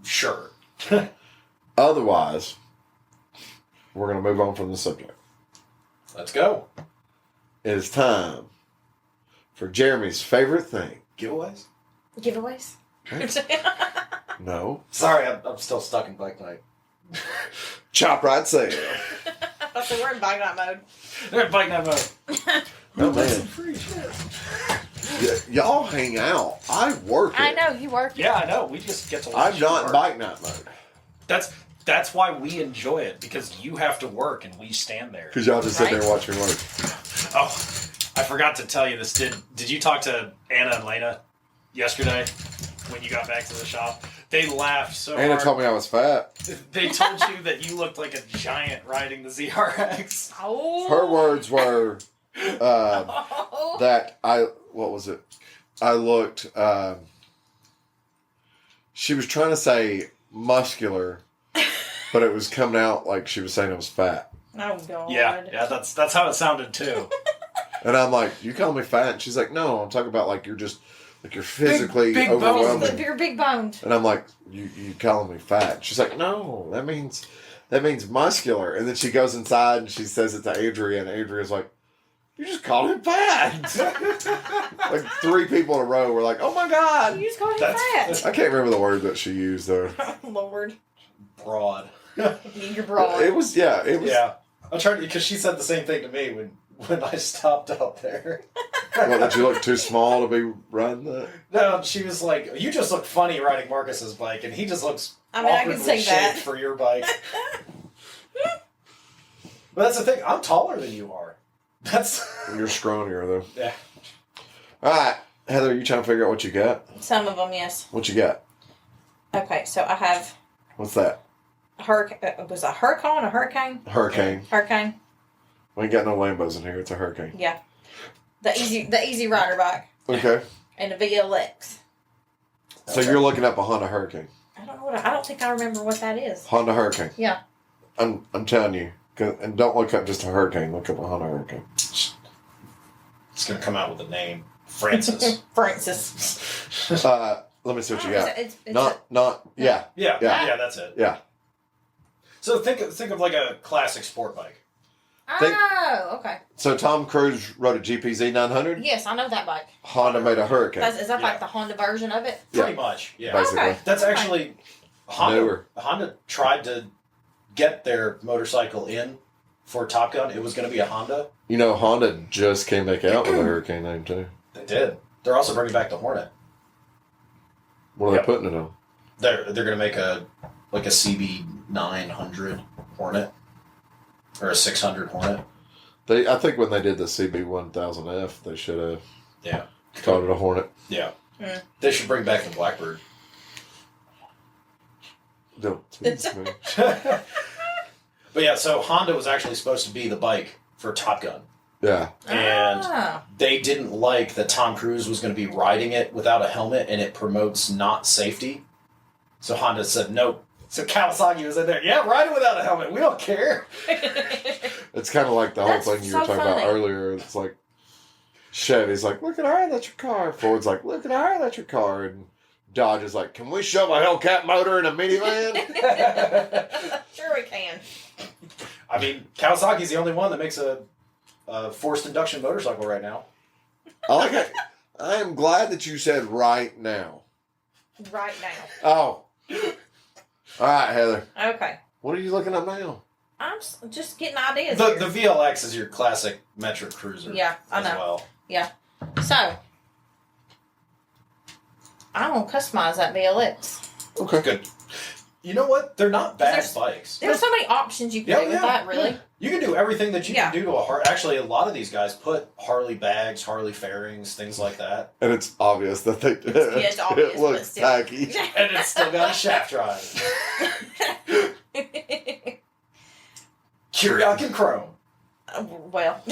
Sure. Otherwise, we're going to move on from the subject. Let's go. It is time for Jeremy's favorite thing. Giveaways? Giveaways? No. Sorry, I'm still stuck in bike night. Chop right sale. So we're in bike night mode. They're in bike night mode. Oh, man. Y'all hang out. I work it. I know, you work. Yeah, I know. We just get to watch I'm not you in work. bike night mode. That's why we enjoy it, because you have to work and we stand there. Because y'all just sit there and watch me work. Oh, I forgot to tell you this. Did you talk to Anna and Lena yesterday when you got back to the shop? They laughed so hard. Anna told me I was fat. They told you that you looked like a giant riding the ZRX. Oh. Her words were that what was it? I looked, she was trying to say muscular, but it was coming out like she was saying I was fat. Oh, God. Yeah, that's how it sounded too. And I'm like, you call me fat? And she's like, no, I'm talking about like you're just Like you're physically big bones. overwhelming. You're big boned. And I'm like, you calling me fat? She's like, no, that means muscular. And then she goes inside and she says it to Adria, and Adria's like, you just called him fat. Like 3 people in a row were like, oh my God. You just called him fat. I can't remember the word that she used though. Oh, Lord. Broad. You're broad. It was. Yeah. I'm trying to, because she said the same thing to me when I stopped up there. What, did you look too small to be riding that? No, she was like, you just look funny riding Marcus's bike, and he just looks I can awkwardly say that. shaped for your bike. But that's the thing, I'm taller than you are. You're scrawnier though. Yeah. All right, Heather, you trying to figure out what you got? Some of them, yes. What you got? Okay, so I have What's that? hurricane. Was a hurricane? A hurricane? Hurricane. Hurricane. We ain't got no Lambos in here. It's a hurricane. Yeah. The easy rider bike Okay. and a VLX. So you're looking up a Honda Hurricane. I don't know I don't think I remember what that is. Honda Hurricane. Yeah. I'm telling you. And don't look up just a Hurricane. Look up a Honda Hurricane. It's going to come out with a name. Francis. Francis. Let me see what you got. It's Yeah. Yeah, that's it. Yeah. So think of like a classic sport bike. Oh, okay. So Tom Cruise rode a GPZ 900. Yes, I know that bike. Honda made a Hurricane. Is that like the Honda version of it? Pretty much, yeah. Basically. Okay. That's actually Honda. Newer. Honda tried to get their motorcycle in for Top Gun. It was going to be a Honda. You know, Honda just came back out with a Hurricane name too. They did. They're also bringing back the Hornet. What are they putting it on? They're going to make a CB 900 Hornet or a 600 Hornet. I think when they did the CB 1000F, they should have called it a Hornet. Yeah. They should bring back the Blackbird. Don't tease me. But yeah, so Honda was actually supposed to be the bike for Top Gun. Yeah. And they didn't like that Tom Cruise was going to be riding it without a helmet, and it promotes not safety. So Honda said nope. So Kawasaki was in there, yeah, ride it without a helmet. We don't care. It's kind of like the whole thing you were talking about earlier. It's like Chevy's like, look at her, that's your car. Ford's like, look at her, that's your car. And Dodge is like, can we shove a Hellcat motor in a minivan? Sure we can. I mean, Kawasaki's the only one that makes a forced induction motorcycle right now. I like it. I am glad that you said right now. Right now. Oh. All right, Heather. Okay. What are you looking up now? I'm just getting ideas. The here. VLX is your classic metric cruiser. Yeah, I know. As well. Yeah. So, I'm going to customize that VLX. Okay. Good. You know what? They're not bad bikes. There's so many options you can do with that, really. Yeah. You can do everything that you can do to a Harley. Actually, a lot of these guys put Harley bags, Harley fairings, things like that. And it's obvious that they did. It's obvious, It looks tacky. And it's still got a shaft drive. Kiriak and chrome. Well,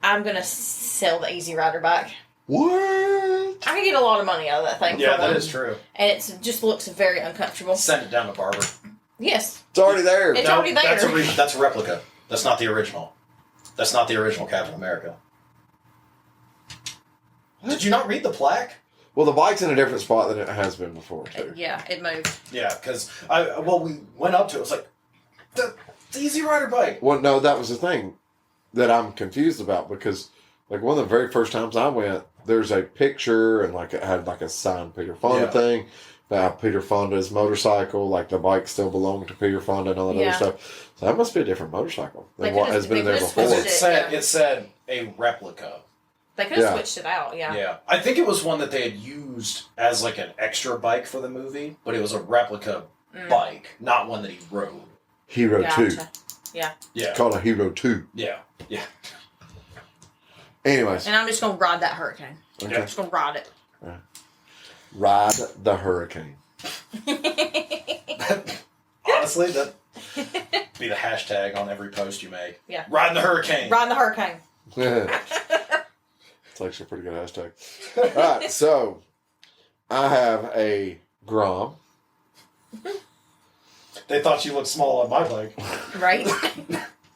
I'm going to sell the Easy Rider bike. What? I can get a lot of money out of that thing. Yeah, that is true. And it just looks very uncomfortable. Send it down to Barber. Yes. It's already there. It's already there. That's a replica. That's not the original. That's not the original Captain America. What? Did you not read the plaque? Well, the bike's in a different spot than it has been before, too. Yeah, it moved. Yeah, because we went up to it. It was like, the Easy Rider bike. Well, no, that was the thing that I'm confused about because, like, one of the very first times I went, there's a picture and, like, it had, like, a signed Peter Fonda thing about Peter Fonda's motorcycle. Like, the bike still belonged to Peter Fonda and all that other stuff. So that must be a different motorcycle than what has been in there before. It said a replica. They could have switched it out, Yeah. I think it was one that they had used as, like, an extra bike for the movie, but it was a replica bike, not one that he rode. Hero 2. Yeah. It's called a Hero 2. Yeah. Anyways. And I'm just going to ride that Hurricane. Okay. I'm just going to ride it. Ride the Hurricane. Honestly, that'd be the hashtag on every post you make. Yeah. Riding the Hurricane. Riding the Hurricane. It's actually a pretty good hashtag. All right, so I have a Grom. They thought you looked small on my bike. Right?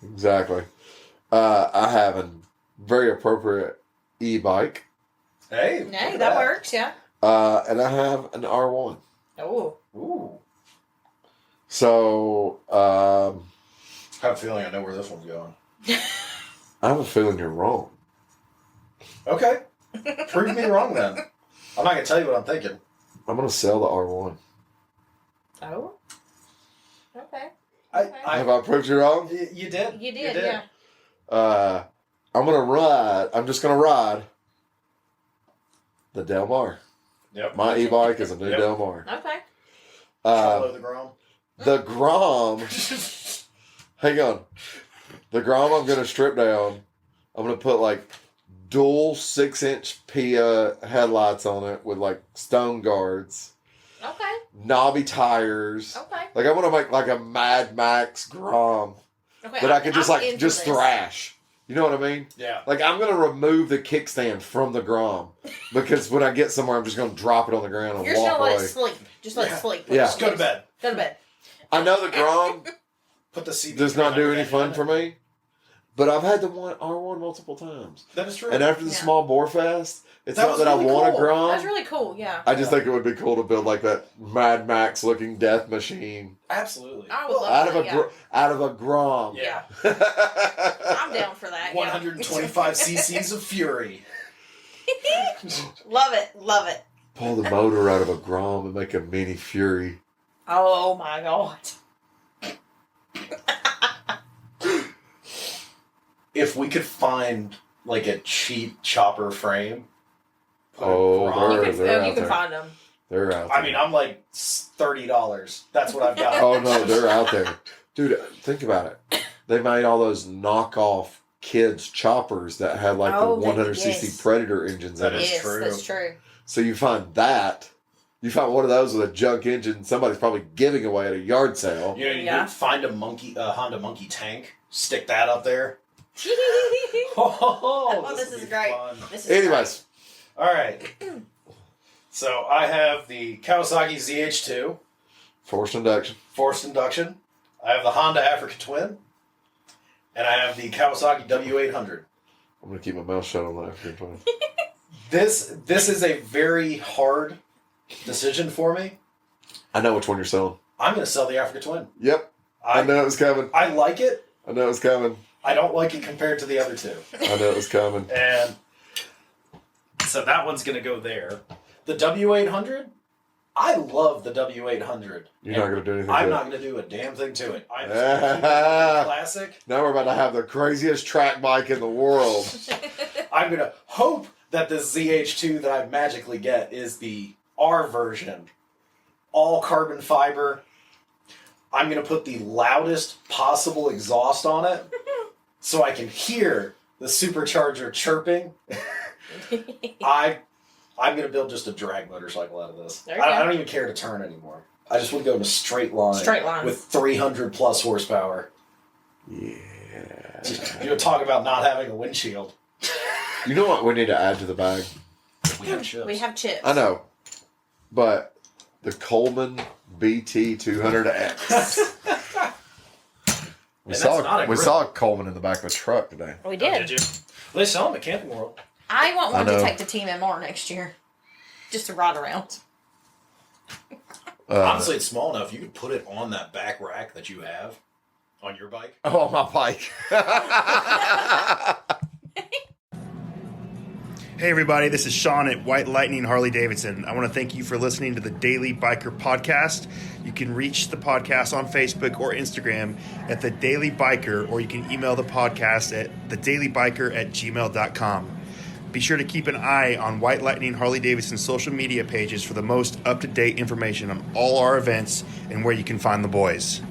Exactly. I have a very appropriate e-bike. Hey, look Hey, at that works, yeah. And I have an R1. Oh. Ooh. So, I have a feeling I know where this one's going. I have a feeling you're wrong. Okay. Prove me wrong then. I'm not going to tell you what I'm thinking. I'm going to sell the R1. Oh. Okay. Have I proved you wrong? You did. You did, yeah. I'm going to ride. I'm just going to ride the Del Mar. Yep. My e-bike is a new Del Mar. Okay. Follow the Grom. The Grom. Hang on. The Grom I'm going to strip down. I'm going to put like dual 6-inch PIA headlights on it with like stone guards. Okay. Knobby tires. Okay. Like I want to make like a Mad Max Grom Okay. that I could just I'm like into just this. thrash. You know what I mean? Yeah. Like I'm gonna remove the kickstand from the Grom because when I get somewhere, I'm just gonna drop it on the ground and You're just walk gonna away. let it sleep. Just let it sleep. Yeah. Just go to bed. Go to bed. I know the Grom Put the CB does not do any fun for me, but I've had the R1 multiple times. That is true. And after the Yeah. Small Bore Fest, it's That not was that I really want a cool. Grom. That's really cool, yeah. I just think it would be cool to build like that Mad Max looking death machine Absolutely. I would love out of that, out of a Grom. Yeah. I'm down for that. 125 cc's of fury. Love it. Love it. Pull the motor out of a Grom and make a mini Fury. Oh my god. If we could find like a cheap chopper frame. put a Oh, Grom- You They're can, out you can there. find them. They're out there. I mean, I'm like $30. That's what I've got. Oh no, they're out there. Dude, think about it. They made all those knockoff kids choppers that had like Oh, the 100cc yes. Predator engines in That it. is Yes, true. that's true. So you find that. You find one of those with a junk engine somebody's probably giving away at a yard sale. You know, you Yeah. could find a Honda Monkey tank, stick that up there. Oh, this is be great. fun. This is Anyways, All right. So I have the Kawasaki ZH2 forced induction. forced induction. I have the Honda Africa Twin, and I have the Kawasaki W800. I'm gonna keep my mouth shut on that. This is a very hard decision for me. I know which one you're selling. I'm going to sell the Africa Twin. Yep, I know it was coming. I like it. I know it was coming. I don't like it compared to the other two. I know it was coming. And so that one's going to go there. The W800, I love the W800. You're not gonna do anything. I'm to not it. going to do a damn thing to it. I'm just going to keep it classic. Now we're about to have the craziest track bike in the world. I'm going to hope that the ZH2 that I magically get is the R version. All carbon fiber. I'm going to put the loudest possible exhaust on it so I can hear the supercharger chirping. I'm going to build just a drag motorcycle out of this. There you I go. don't even care to turn anymore. I just want to go in a straight line. Straight line. With 300 plus horsepower. Yeah. You know, talk about not having a windshield. You know what we need to add to the bag? We have chips. We have chips. I know, but the Coleman BT 200X. We And that's not saw a grill. saw Coleman in the back of a truck today. We Oh, did. you? Well, they sell them at Camping World. I want one I to know. take the team MR next year. Just to ride around. Honestly, it's small enough. You could put it on that back rack that you have on your bike. Oh, my bike. Hey everybody, this is Sean at White Lightning Harley Davidson. I want to thank you for listening to the Daily Biker Podcast. You can reach the podcast on Facebook or Instagram at The Daily Biker, or you can email the podcast at thedailybiker@gmail.com. Be sure to keep an eye on White Lightning Harley Davidson social media pages for the most up-to-date information on all our events and where you can find the boys.